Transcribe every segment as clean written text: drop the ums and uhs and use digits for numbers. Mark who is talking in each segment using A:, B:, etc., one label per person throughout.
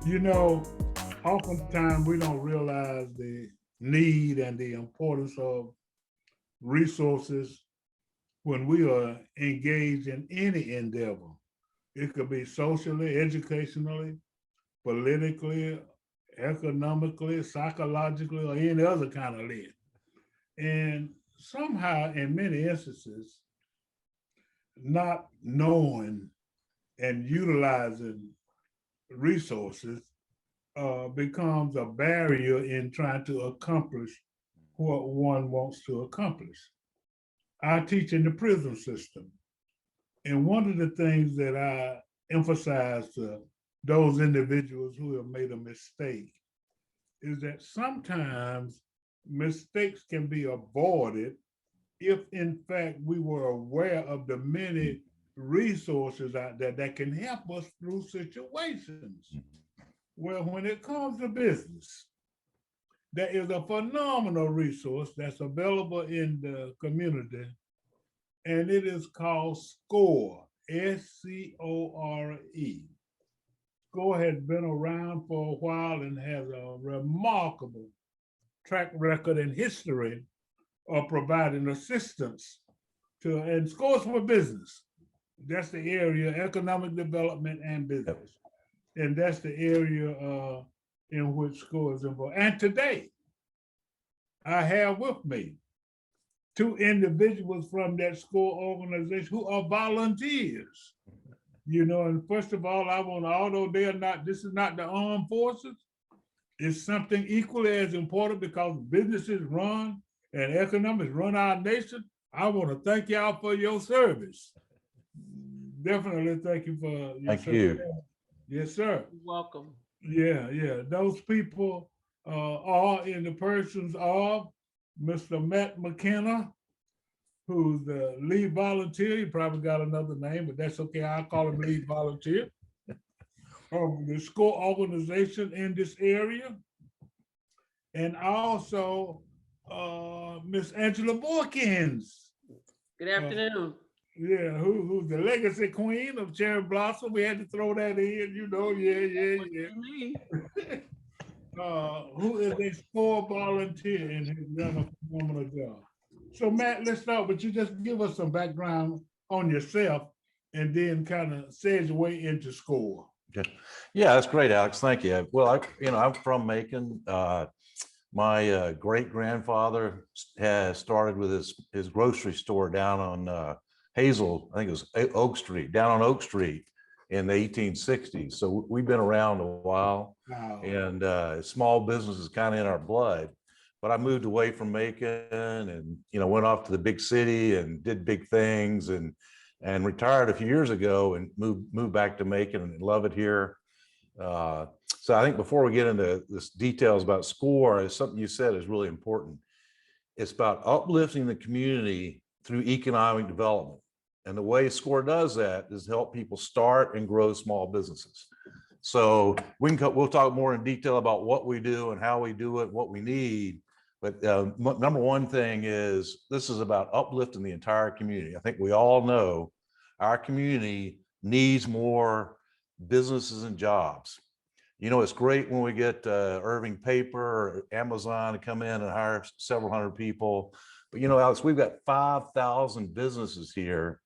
A: You know, oftentimes we don't realize the need and the importance of resources when we are engaged in any endeavor. It could be socially, educationally, politically, economically, psychologically, or any other kind of lens. And somehow, in many instances, not knowing and utilizing resources becomes a barrier in trying to accomplish what one wants to accomplish. I teach in the prison system. And one of the things that I emphasize to those individuals who have made a mistake is that sometimes mistakes can be avoided if, in fact, we were aware of the many resources out there that can help us through situations. Well, when it comes to business, there is a phenomenal resource that's available in the community, and it is called SCORE, SCORE. SCORE has been around for a while and has a remarkable track record and history of providing assistance to, and SCORE's for business. That's the area, economic development and business. And that's the area in which SCORE is involved. And today, I have with me two individuals from that SCORE organization who are volunteers. You know, and first of all, I want, although they are not, this is not the armed forces, it's something equally as important because businesses run and economics run our nation. I want to thank y'all for your service. Definitely thank you for your
B: Thank
A: service.
B: you.
A: Yes, sir.
C: Welcome.
A: Yeah. Those people are in the persons of Mr. McKenna, who's the lead volunteer. He probably got another name, but that's okay. I'll call him lead volunteer of the SCORE organization in this area. And also Miss Angela Boykins.
C: Good afternoon.
A: Yeah, who's the legacy queen of Cherry Blossom. We had to throw that in, you know, yeah. Who is a SCORE volunteer and has done a phenomenal job. So Matt, let's start with you. Just give us some background on yourself and then kind of segue into SCORE.
B: Okay. Yeah, that's great, Alex. Thank you. Well, I'm from Macon. My great grandfather has started with his grocery store down on Hazel, I think it was Oak Street, down on Oak Street in the 1860s. So we've been around a while.
A: Wow.
B: And small business is kind of in our blood. But I moved away from Macon and went off to the big city and did big things and retired a few years ago and moved back to Macon and love it here. So I think before we get into this details about SCORE, something you said is really important. It's about uplifting the community through economic development. And the way SCORE does that is help people start and grow small businesses. So we'll talk more in detail about what we do and how we do it, what we need. But number one thing is this is about uplifting the entire community. I think we all know our community needs more businesses and jobs. It's great when we get Irving Paper or Amazon to come in and hire several hundred people. But Alex, we've got 5,000 businesses here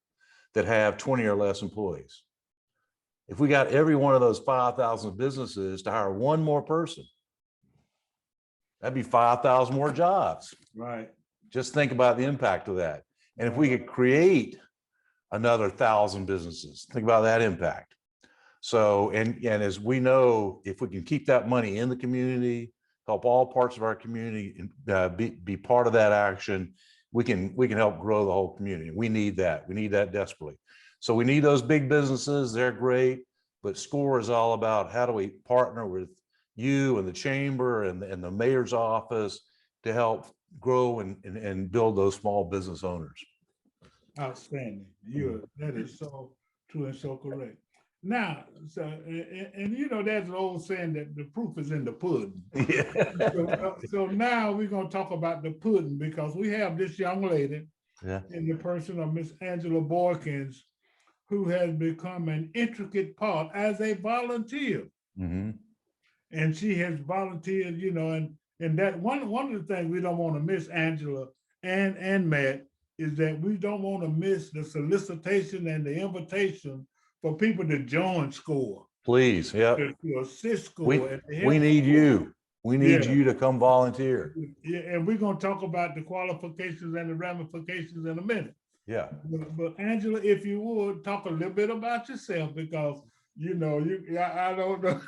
B: that have 20 or less employees. If we got every one of those 5,000 businesses to hire one more person, that'd be 5,000 more jobs.
A: Right.
B: Just think about the impact of that. And if we could create another 1,000 businesses, think about that impact. So, and as we know, if we can keep that money in the community, help all parts of our community be part of that action, we can help grow the whole community. We need that. We need that desperately. So we need those big businesses. They're great, but SCORE is all about how do we partner with you and the chamber and the mayor's office to help grow and build those small business owners.
A: Outstanding. That is so true and so correct. Now, so and there's an old saying that the proof is in the pudding.
B: Yeah.
A: So now we're going to talk about the pudding because we have this young lady
B: Yeah.
A: in the person of Miss Angela Boykins, who has become an intricate part as a volunteer
B: Mm-hmm.
A: and she has volunteered, and that one of the things we don't want to miss, Angela and Matt, is that we don't want to miss the solicitation and the invitation for people to join SCORE,
B: Please, yeah.
A: to assist
B: We,
A: SCORE and to
B: we
A: help
B: need
A: SCORE.
B: you. We need
A: Yeah.
B: you to come volunteer.
A: Yeah, and we're gonna talk about the qualifications and the ramifications in a minute.
B: Yeah.
A: But Angela, if you would talk a little bit about yourself, because I don't know.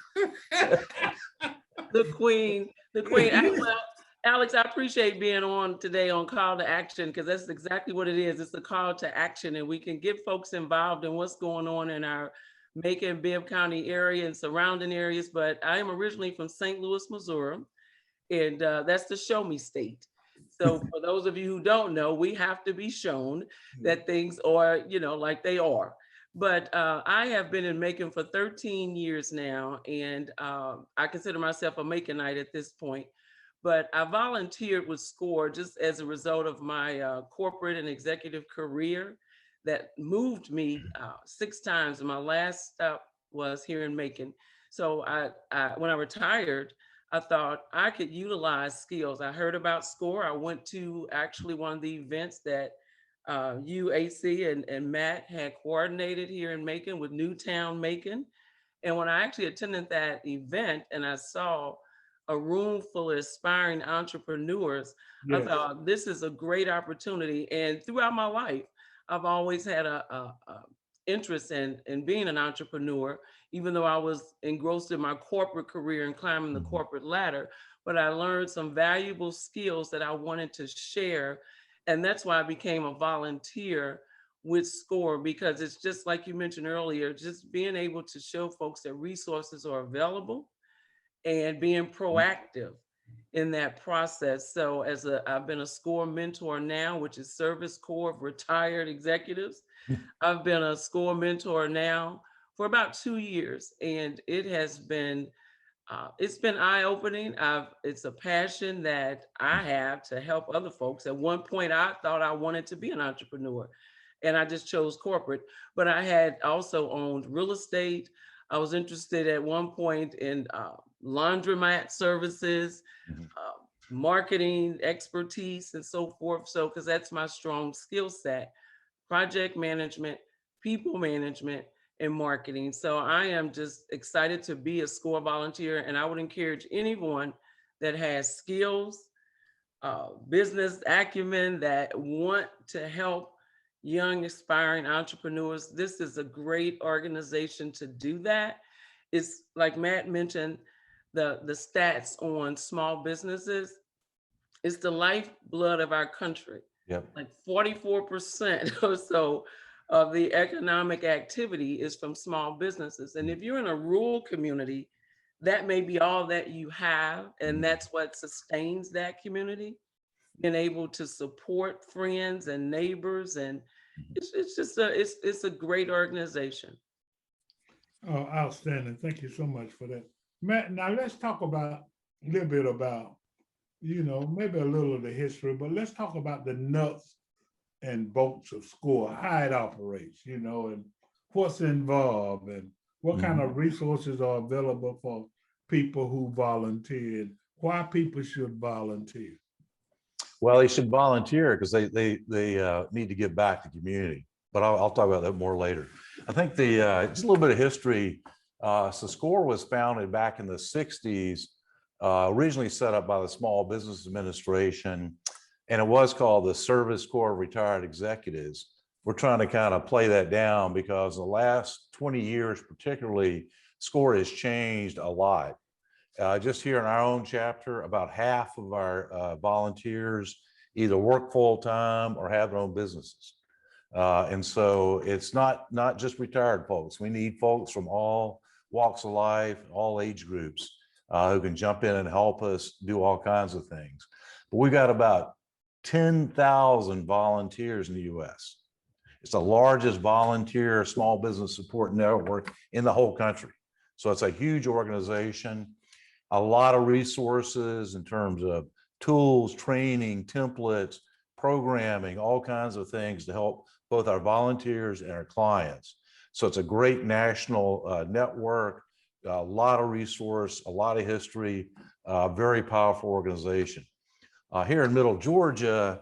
C: The queen. Well, Alex, I appreciate being on today on Call to Action, because that's exactly what it is. It's a call to action, and we can get folks involved in what's going on in our Macon, Bibb County area and surrounding areas. But I am originally from St. Louis, Missouri, and that's the show me state. So for those of you who don't know, we have to be shown that things are, like they are. But I have been in Macon for 13 years now, and I consider myself a Maconite at this point. But I volunteered with SCORE just as a result of my corporate and executive career that moved me 6 times. And my last stop was here in Macon. So when I retired, I thought I could utilize skills. I heard about SCORE. I went to actually one of the events that you, AC, and Matt had coordinated here in Macon with Newtown Macon. And when I actually attended that event and I saw a room full of aspiring entrepreneurs, I
A: Yes.
C: thought this is a great opportunity. And throughout my life, I've always had a interest in being an entrepreneur, even though I was engrossed in my corporate career and climbing the corporate ladder. But I learned some valuable skills that I wanted to share. And that's why I became a volunteer with SCORE, because it's just like you mentioned earlier, just being able to show folks that resources are available and being proactive in that process. So I've been a SCORE mentor now, which is Service Corps of Retired Executives. I've been a SCORE mentor now for about 2 years, and it has been it's been eye-opening. It's a passion that I have to help other folks. At one point, I thought I wanted to be an entrepreneur, and I just chose corporate. But I had also owned real estate. I was interested at one point in laundromat services, marketing expertise, and so forth. So, because that's my strong skill set: project management, people management, and marketing. So I am just excited to be a SCORE volunteer, and I would encourage anyone that has skills, business acumen, that want to help young aspiring entrepreneurs. This is a great organization to do that. It's like Matt mentioned, the stats on small businesses. It's the lifeblood of our country.
B: Yep.
C: Like 44% or so of the economic activity is from small businesses. And if you're in a rural community, that may be all that you have, and that's what sustains that community, being able to support friends and neighbors. And it's just it's a great organization.
A: Oh, outstanding. Thank you so much for that. Matt, now let's talk about a little bit about, maybe a little of the history, but let's talk about the nuts and bolts of SCORE, how it operates, and what's involved and what kind of resources are available for people who volunteered, why people should volunteer.
B: Well, they should volunteer because they need to give back to the community. But I'll talk about that more later. I think just a little bit of history. So SCORE was founded back in the 60s, originally set up by the Small Business Administration, and it was called the Service Corps of Retired Executives. We're trying to kind of play that down because in the last 20 years, particularly, SCORE has changed a lot. Just here in our own chapter, about half of our volunteers either work full-time or have their own businesses. And so it's not just retired folks. We need folks from all walks of life, all age groups, who can jump in and help us do all kinds of things. But we've got about 10,000 volunteers in the US. It's the largest volunteer small business support network in the whole country. So it's a huge organization, a lot of resources in terms of tools, training, templates, programming, all kinds of things to help both our volunteers and our clients. So it's a great national network. a lot of resource, a lot of history, very powerful organization. Here in Middle Georgia,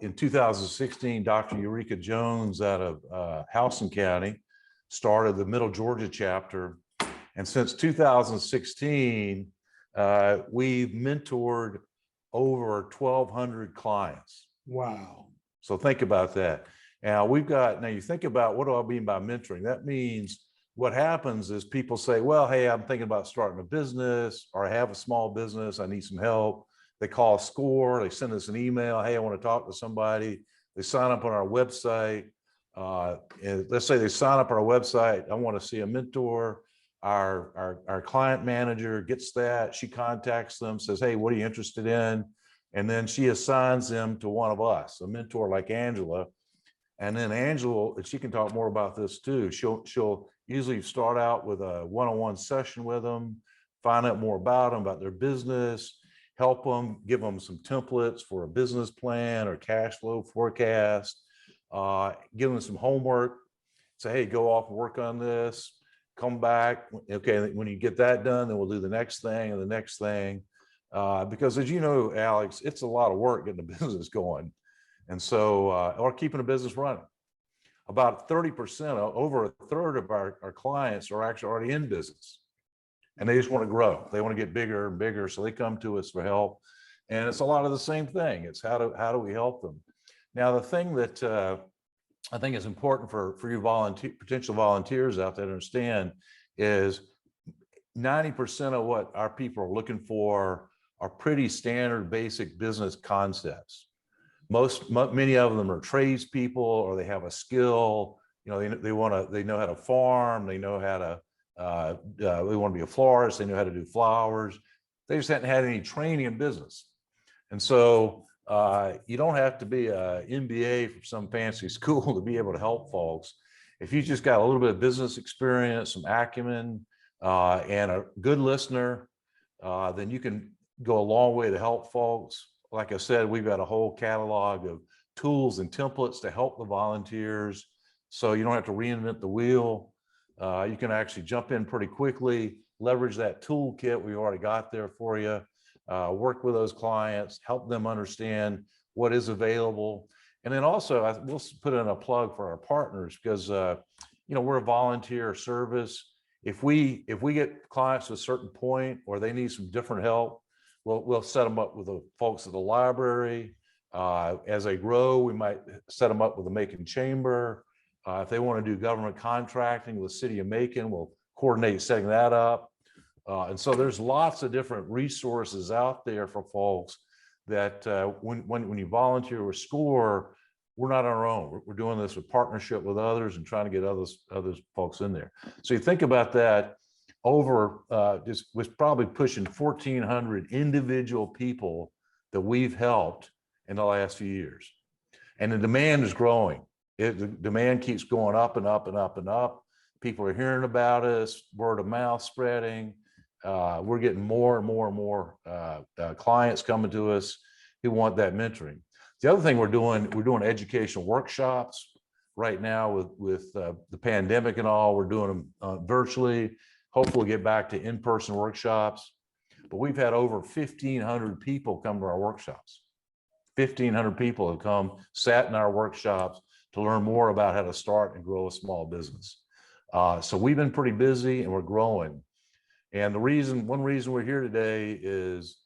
B: in 2016, Dr. Eureka Jones out of Houston County started the Middle Georgia chapter. And since 2016, we've mentored over 1,200 clients.
A: Wow.
B: So think about that. Now you think about, what do I mean by mentoring? That means what happens is people say, well, hey, I'm thinking about starting a business, or I have a small business, I need some help. They call SCORE, they send us an email, hey, I want to talk to somebody. They sign up on our website. And let's say they sign up on our website, I want to see a mentor. Our client manager gets that, she contacts them, says, hey, what are you interested in? And then she assigns them to one of us, a mentor like Angela. And then Angela, she can talk more about this too. She'll usually start out with a one-on-one session with them, find out more about them, about their business, help them, give them some templates for a business plan or cash flow forecast, give them some homework, say, hey, go off and work on this, come back. Okay, when you get that done, then we'll do the next thing and the next thing. Because as you know, Alex, it's a lot of work getting the business going. And so, or keeping a business running. About 30%, over a third of our clients are actually already in business. And they just want to grow. They want to get bigger and bigger. So they come to us for help. And it's a lot of the same thing. It's how do we help them? Now, the thing that I think is important for you potential volunteers out there to understand is 90% of what our people are looking for are pretty standard basic business concepts. Many of them are tradespeople, or they have a skill. You know, they know how to farm. They know how to. They want to be a florist. They know how to do flowers. They just hadn't had any training in business, and so you don't have to be an MBA from some fancy school to be able to help folks. If you just got a little bit of business experience, some acumen, and a good listener, then you can go a long way to help folks. Like I said, we've got a whole catalog of tools and templates to help the volunteers. So you don't have to reinvent the wheel. You can actually jump in pretty quickly, leverage that toolkit we already got there for you, work with those clients, help them understand what is available. And then also, we'll put in a plug for our partners, because we're a volunteer service. If we get clients to a certain point, or they need some different help, we'll set them up with the folks at the library. As they grow, we might set them up with the Macon Chamber. If they want to do government contracting with the city of Macon, we'll coordinate setting that up. And so there's lots of different resources out there for folks that when you volunteer with SCORE, we're not on our own. We're doing this with partnership with others and trying to get others folks in there. So you think about that. Over just was probably pushing 1,400 individual people that we've helped in the last few years. And the demand is growing. The demand keeps going up and up and up and up. People are hearing about us, word of mouth spreading. We're getting more and more and more clients coming to us who want that mentoring. The other thing we're doing educational workshops right now with the pandemic and all. We're doing them virtually. Hopefully get back to in-person workshops, but we've had over 1,500 people come to our workshops. 1,500 people have come, sat in our workshops to learn more about how to start and grow a small business. So we've been pretty busy and we're growing. And one reason we're here today is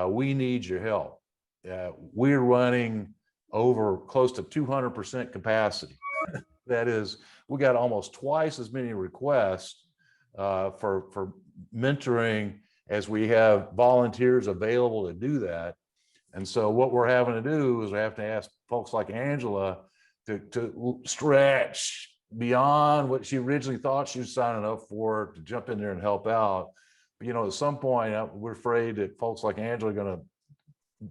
B: we need your help. We're running over close to 200% capacity. That is, we got almost twice as many requests for mentoring as we have volunteers available to do that. And so what we're having to do is we have to ask folks like Angela to stretch beyond what she originally thought she was signing up for, to jump in there and help out. But, at some point, we're afraid that folks like Angela are going to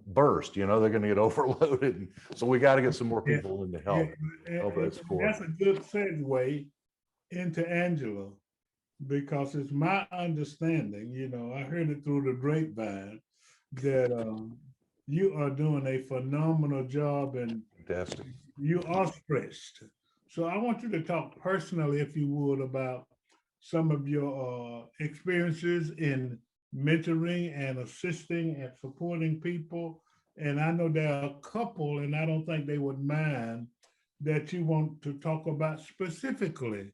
B: burst, they're going to get overloaded. So we got to get some more people in to help.
A: That's a good segue into Angela, because it's my understanding, I heard it through the grapevine, that you are doing a phenomenal job, and
B: Fantastic.
A: you are stretched. So I want you to talk personally, if you would, about some of your experiences in mentoring and assisting and supporting people. And I know there are a couple, and I don't think they would mind, that you want to talk about specifically.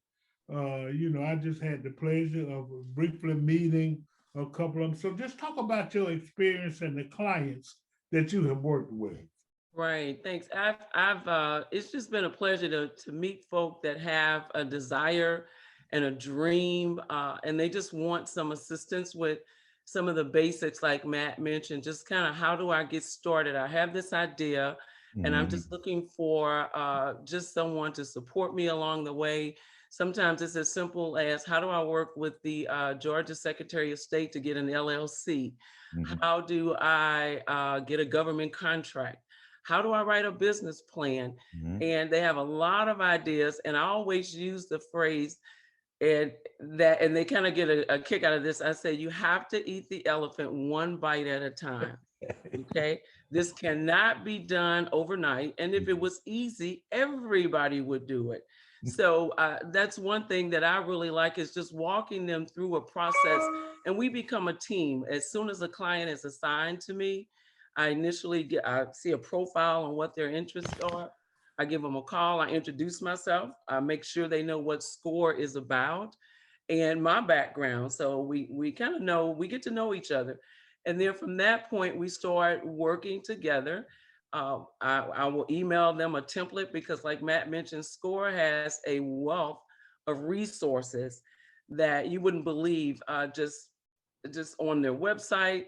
A: I just had the pleasure of briefly meeting a couple of them. So just talk about your experience and the clients that you have worked with.
C: Right. Thanks. It's just been a pleasure to meet folk that have a desire and a dream, and they just want some assistance with some of the basics, like Matt mentioned, just kind of how do I get started? I have this idea, and I'm
B: Mhm.
C: just looking for just someone to support me along the way. Sometimes it's as simple as how do I work with the Georgia Secretary of State to get an LLC?
B: Mhm.
C: How do I get a government contract? How do I write a business plan?
B: Mhm.
C: And they have a lot of ideas. And I always use the phrase and they kind of get a kick out of this. I say, you have to eat the elephant one bite at a time. Okay. This cannot be done overnight. And if it was easy, everybody would do it. So that's one thing that I really like is just walking them through a process and we become a team. As soon as a client is assigned to me, I see a profile on what their interests are. I give them a call, I introduce myself, I make sure they know what SCORE is about and my background. So we kind of know, we get to know each other. And then from that point, we start working together. I will email them a template because like Matt mentioned, SCORE has a wealth of resources that you wouldn't believe just on their website,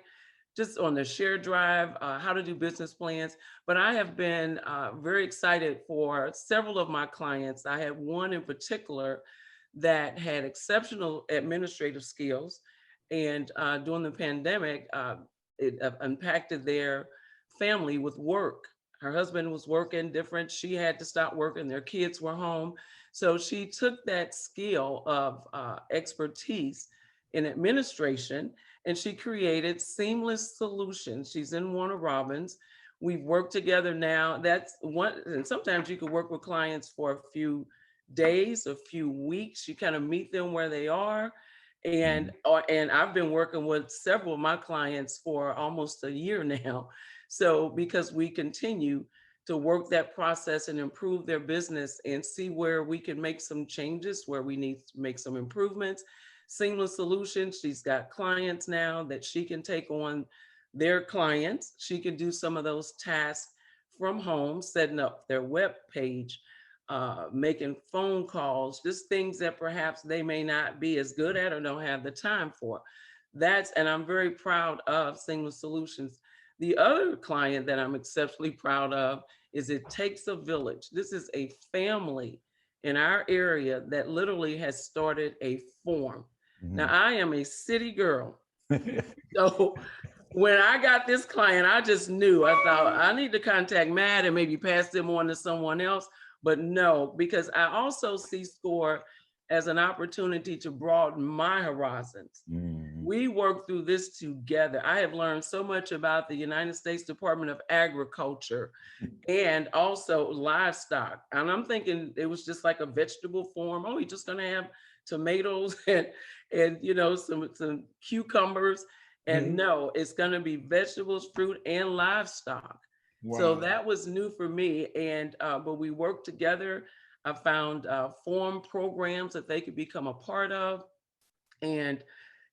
C: just on the share drive, how to do business plans. But I have been very excited for several of my clients. I had one in particular that had exceptional administrative skills. And during the pandemic, it impacted their family with work. Her husband was working different. She had to stop working. Their kids were home. So she took that skill of expertise in administration and she created Seamless Solutions. She's in Warner Robins. We've worked together now. That's one, and sometimes you can work with clients for a few days, a few weeks. You kind of meet them where they are. And I've been working with several of my clients for almost a year now. So because we continue to work that process and improve their business and see where we can make some changes, where we need to make some improvements. Seamless Solutions, she's got clients now that she can take on their clients. She can do some of those tasks from home, setting up their web page, making phone calls, just things that perhaps they may not be as good at or don't have the time for. And I'm very proud of Seamless Solutions. The other client that I'm exceptionally proud of is It Takes a Village. This is a family in our area that literally has started a farm. Now,
B: Mhm.
C: I am a city girl. So when I got this client, I just knew, I thought I need to contact Matt and maybe pass them on to someone else. But no, because I also see SCORE as an opportunity to broaden my horizons.
B: Mhm.
C: We work through this together. I have learned so much about the United States Department of Agriculture and also livestock. And I'm thinking it was just like a vegetable farm. Oh, you're just gonna have tomatoes and some cucumbers. And no, it's gonna be vegetables, fruit, and livestock. So
A: Wow.
C: that was new for me. And but we worked together. I found farm programs that they could become a part of. And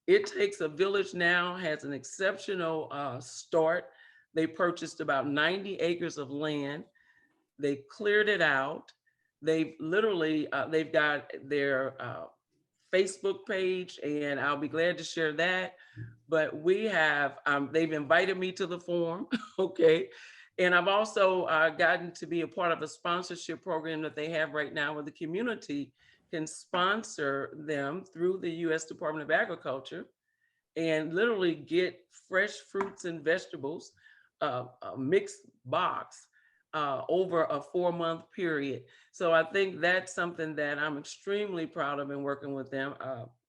C: It Takes a Village now has an exceptional start. They purchased about 90 acres of land. They cleared it out. They've got their Facebook page, and I'll be glad to share that. But they've invited me to the forum, okay? And I've also gotten to be a part of a sponsorship program that they have right now where the community can sponsor them through the US Department of Agriculture and literally get fresh fruits and vegetables, a mixed box over a 4-month period. So I think that's something that I'm extremely proud of in working with them.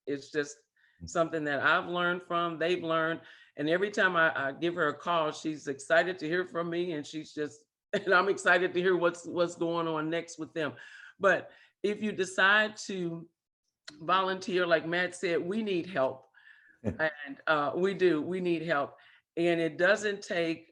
C: It's just something that I've learned from, they've learned. And every time I give her a call, she's excited to hear from me. And and I'm excited to hear what's going on next with them. But if you decide to volunteer, like Matt said, we need help. And we need help. And it doesn't take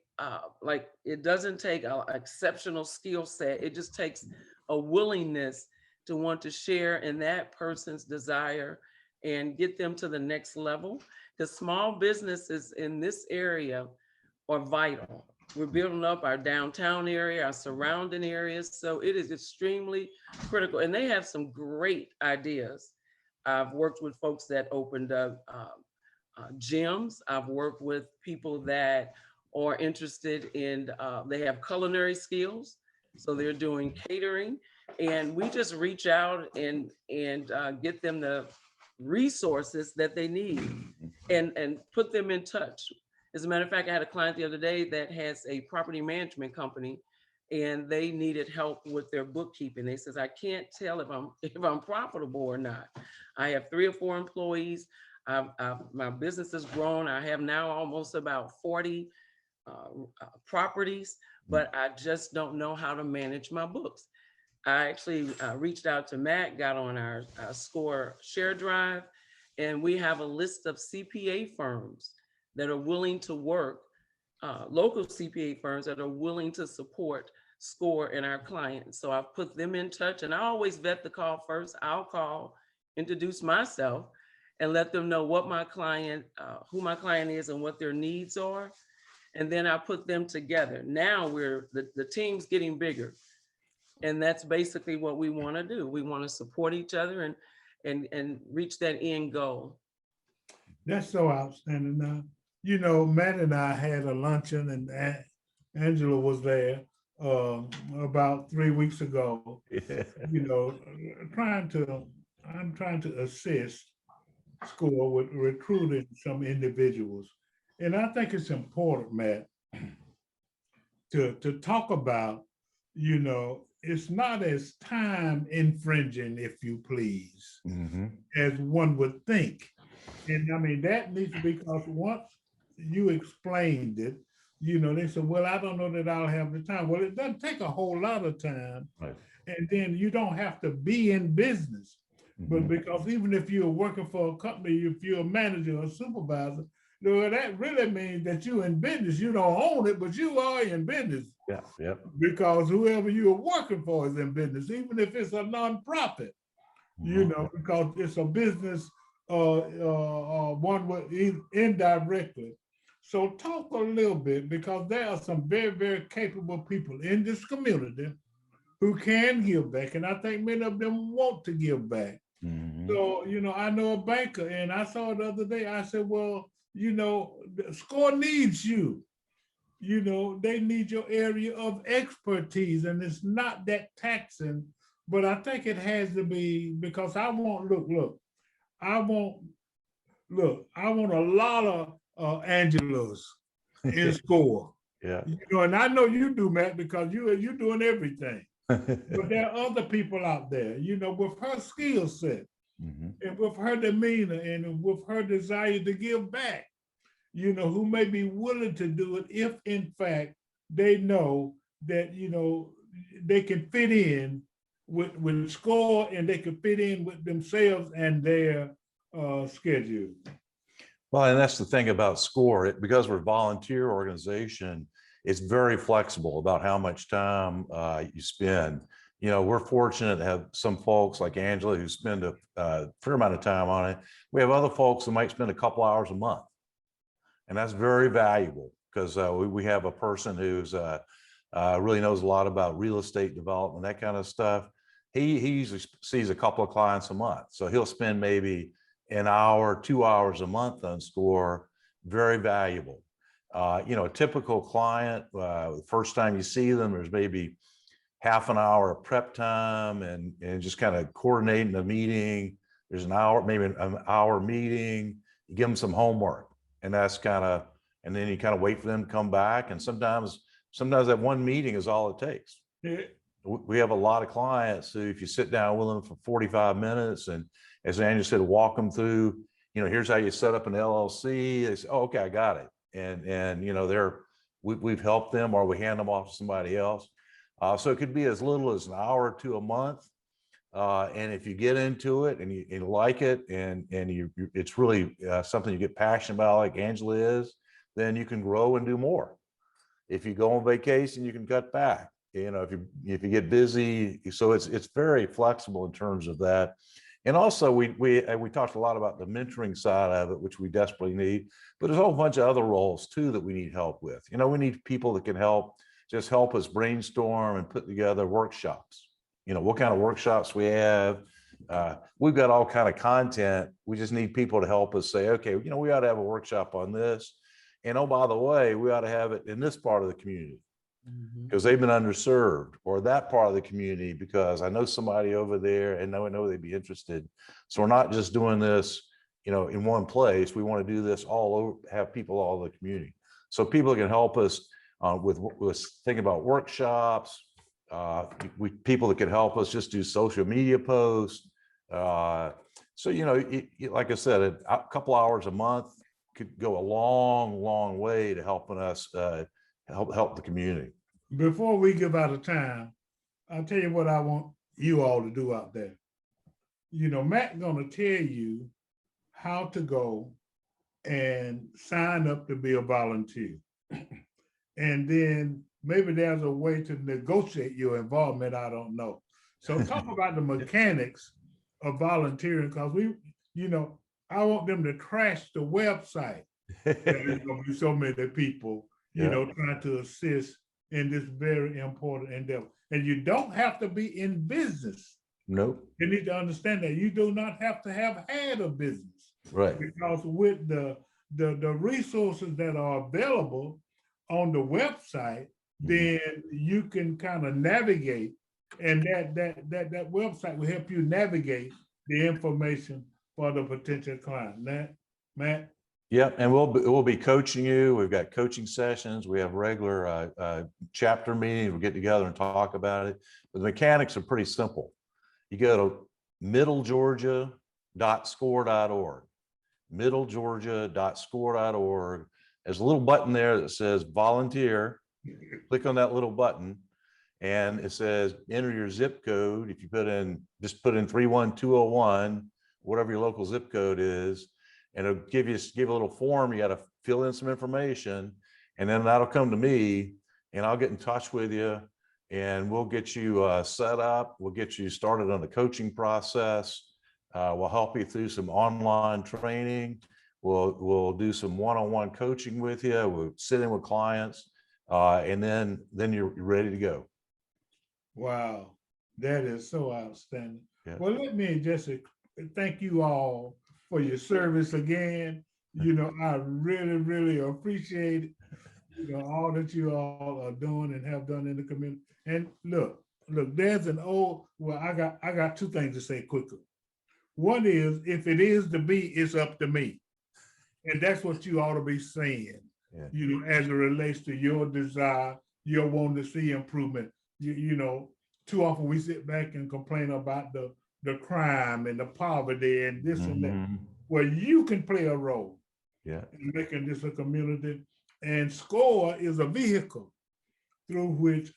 C: it doesn't take an exceptional skill set. It just takes a willingness to want to share in that person's desire and get them to the next level. Because small businesses in this area are vital. We're building up our downtown area, our surrounding areas. So it is extremely critical. And they have some great ideas. I've worked with folks that opened up gyms. I've worked with people that are interested in, they have culinary skills. So they're doing catering. And we just reach out and get them the resources that they need and put them in touch. As a matter of fact, I had a client the other day that has a property management company and they needed help with their bookkeeping. They says, I can't tell if I'm profitable or not. I have 3 or 4 employees. My business has grown. I have now almost about 40 properties, but I just don't know how to manage my books. I actually reached out to Matt, got on our SCORE share drive, and we have a list of CPA firms that are willing to work, local CPA firms that are willing to support SCORE and our clients. So I've put them in touch, and I always vet the call first. I'll call, introduce myself, and let them know what my client, who my client is and what their needs are. And then I put them together. Now the team's getting bigger. And that's basically what we want to do. We want to support each other and reach that end goal.
A: That's so outstanding. Now, you know, Matt and I had a luncheon and Angela was there about 3 weeks ago, you know, I'm trying to assist SCORE with recruiting some individuals. And I think it's important, Matt, to talk about, you know, it's not as time infringing, if you please, as one would think. And I mean, that needs to be, because once you explained it, you know, they said, well, I don't know that I'll have the time. Well, it doesn't take a whole lot of time. Right. And then you don't have to be in business. But because even if you're working for a company, if you're a manager or a supervisor, you know, that really means that you're in business. You don't own it, but you are in business. Yeah, yeah. Because whoever you're working for is in business, even if it's a nonprofit, you know, because it's a business, one with indirectly. So talk a little bit, because there are some very, very capable people in this community who can give back. And I think many of them want to give back. So, you know, I know a banker, and I saw it the other day. I said, well, you know, SCORE needs you. You know, they need your area of expertise, and it's not that taxing, but I think it has to be, because I want, I want a lot of Angelos in SCORE. Yeah. You know, and I know you do, Matt, because you're doing everything. But there are other people out there, you know, with her skill set and with her demeanor and with her desire to give back, you know, who may be willing to do it if, in fact, they know that, you know, they can fit in with SCORE, and they can fit in with themselves and their schedule.
B: Well, and that's the thing about SCORE, because we're a volunteer organization, it's very flexible about how much time you spend. You know, we're fortunate to have some folks like Angela who spend a fair amount of time on it. We have other folks who might spend a couple hours a month. And that's very valuable, because we have a person who's really knows a lot about real estate development, that kind of stuff. He usually sees a couple of clients a month. So he'll spend maybe an hour, 2 hours a month on SCORE. Very valuable. You know, a typical client, the first time you see them, there's maybe half an hour of prep time and just kind of coordinating a meeting. There's an hour, maybe an hour meeting. You give them some homework, and that's kind of, and then you kind of wait for them to come back. And sometimes that one meeting is all it takes. Yeah. We have a lot of clients who, if you sit down with them for 45 minutes, and as Andrew said, walk them through, you know, here's how you set up an LLC. They say, oh, okay, I got it. And you know, we've helped them, or we hand them off to somebody else. So it could be as little as an hour or two a month. And if you get into it and you like it and it's really something you get passionate about, like Angela is, then you can grow and do more. If you go on vacation, you can cut back. You know, if you get busy, so it's very flexible in terms of that. And also, we talked a lot about the mentoring side of it, which we desperately need. But there's a whole bunch of other roles too that we need help with. You know, we need people that can help us brainstorm and put together workshops. You know, what kind of workshops we have. We've got all kind of content. We just need people to help us say, okay, you know, we ought to have a workshop on this. And oh, by the way, we ought to have it in this part of the community because they've been underserved, or that part of the community because I know somebody over there and I know they'd be interested. So we're not just doing this, you know, in one place. We want to do this all over, have people all over the community. So people can help us with thinking about workshops. People that can help us just do social media posts. So, you know, like I said, a couple hours a month could go a long, long way to helping us help the community.
A: Before we give out of time, I'll tell you what I want you all to do out there. You know, Matt's gonna tell you how to go and sign up to be a volunteer. And then maybe there's a way to negotiate your involvement, I don't know. So talk about the mechanics of volunteering, because you know, I want them to crash the website. There's gonna be so many people, you know, trying to assist in this very important endeavor. And you don't have to be in business.
B: Nope.
A: You need to understand that you do not have to have had a business.
B: Right.
A: Because with the resources that are available on the website, then you can kind of navigate, and that website will help you navigate the information for the potential client. Matt?
B: Yep, and we'll be coaching you. We've got coaching sessions. We have regular chapter meetings. We'll get together and talk about it. But the mechanics are pretty simple. You go to middlegeorgia.score.org. middlegeorgia.score.org. There's a little button there that says volunteer. Click on that little button, and it says enter your zip code. If you just put in 31201, whatever your local zip code is. And it'll give a little form. You got to fill in some information, and then that'll come to me, and I'll get in touch with you, and we'll get you set up. We'll get you started on the coaching process. We'll help you through some online training. We'll do some one-on-one coaching with you. We'll sit in with clients, and then you're ready to go. Wow,
A: that is so outstanding.
B: Yeah.
A: Well, let me just thank you all for your service again. You know, I really, really appreciate it, you know, all that you all are doing and have done in the community. And look, there's I got two things to say quickly. One is, if it is to be, it's up to me. And that's what you ought to be saying, you know, as it relates to your desire, your wanting to see improvement. You know, too often we sit back and complain about the crime and the poverty and this and that, where you can play a role in making this a community. And SCORE is a vehicle through which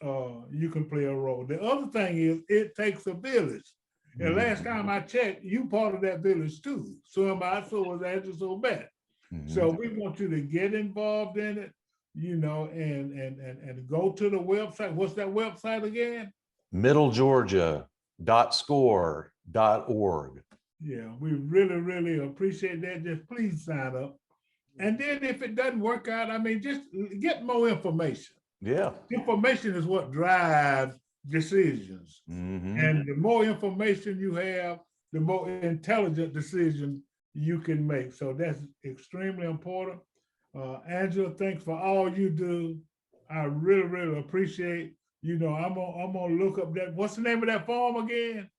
A: you can play a role. The other thing is, it takes a village. And last time I checked, you part of that village too. So am I, so is Angela, so bad. So we want you to get involved in it, you know, and go to the website. What's that website again?
B: middlegeorgia.score.org.
A: Yeah, we really, really appreciate that. Just please sign up. And then if it doesn't work out, I mean, just get more information.
B: Yeah.
A: Information is what drives decisions. And the more information you have, the more intelligent decision you can make. So that's extremely important. Angela, thanks for all you do. I really, really appreciate. You know, I'm gonna look up that. What's the name of that form again?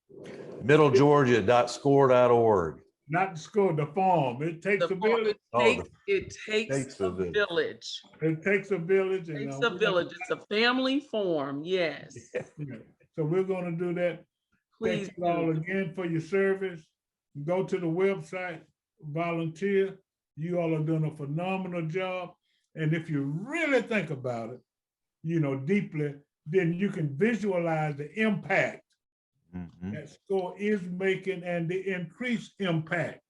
B: middlegeorgia.score.org.
A: Not the score, the form. It takes a village.
C: It takes a village.
A: It takes a village.
C: It takes a village. It's a family form. Yes.
A: Yeah. So we're going to do that.
C: Please.
A: Thank you all again for your service. Go to the website, volunteer. You all are doing a phenomenal job. And if you really think about it, you know, deeply, then you can visualize the impact
B: Mhm.
A: that SCORE is making and the increased impact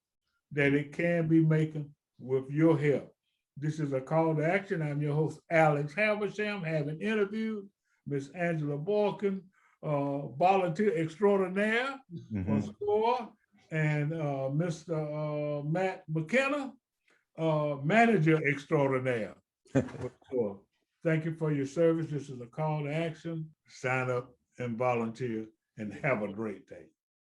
A: that it can be making with your help. This is a call to action. I'm your host, Alex Haversham, having interviewed Miss Angela Boykins, volunteer extraordinaire for
B: Mhm.
A: SCORE, and Mr. Matt McKenna, manager extraordinaire for SCORE. Thank you for your service. This is a call to action. Sign up and volunteer and have a great day.